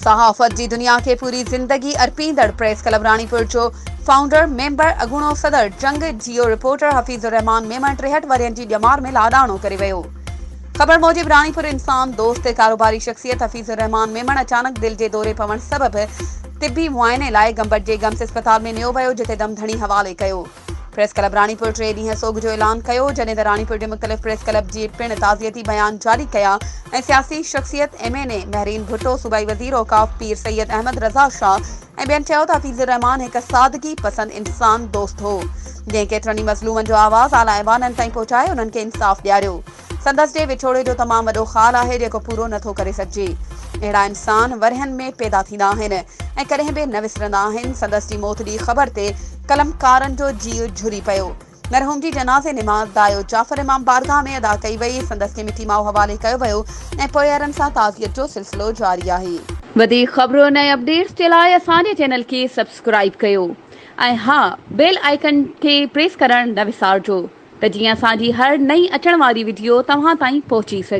सहाफ़त जी दुनिया के पूरी ज़िंदगी अर्पींदड़ प्रेस क्लब रानीपुर जो फाउंडर मेंबर अगूणो सदर जंग जियो रिपोर्टर हफ़ीज़ुर रहमान मेमण 63 वरियनि जी ॼमार में लाॾाणो करे वियो। ख़बर मूजिब रानीपुर इंसान दोस्त कारोबारी शख्सियत हफ़ीज़ुर रहमान मेमण अचानक दिल जे दौरे पवण सबब तिबी मुआइने लाइ गंबट जे गम्स अस्पताल में नियो वियो, जिते दमधणी हवाले कयो। प्रेस क्लब रानीपुर 3 ॾींहं सोग जो ऐलान कयो, जॾहिं त रानीपुर जे मुख़्तलिफ़ प्रेस क्लब जी पिण ताज़ियती बयान जारी कया ऐं सियासी शख्सियत MNA महरीन भुट्टो, सूबाई वज़ीर औक़ाफ़ पीर सैयद अहमद रज़ा शाह ऐं ॿियनि चयो त हफ़ीज़ुर रहमान हिक सादगी पसंद इंसान दोस्त हो, जंहिं केतिरनि ई मज़लूमनि जो आवाज़ आला ऐवाननि ताईं पहुचाए उन्हनि खे इंसाफ़ ॾियारियो। संदसि जे विछोड़े जो तमामु वॾो ख़ाल आहे जेको पूरो नथो करे सघिजे। अहिड़ा इंसान वरहनि में पैदा थींदा आहिनि ऐं कॾहिं बि न विसरंदा आहिनि। संदसि जी मौत जी ख़बर ते कलमकारनि जो जीउ झुरी पियो। मरहूम जी जनाज़े निमाज़ दायो जाफ़र इमाम बारगाह में अदा कई वई। संदसि खे मिठी माउ हवाले कयो वियो ऐं पोयरनि सां ताज़ियत जो सिलसिलो जारी आहे। वधीक ख़बरुनि ऐं अपडेट्स जे लाइ असांजे चैनल खे सब्सक्राइब कयो ऐं हा, बेल आइकन खे प्रेस करणु न विसारिजो त जीअं असांजी हर नई अचण वारी वीडियो तव्हां ताईं पहुची सघे।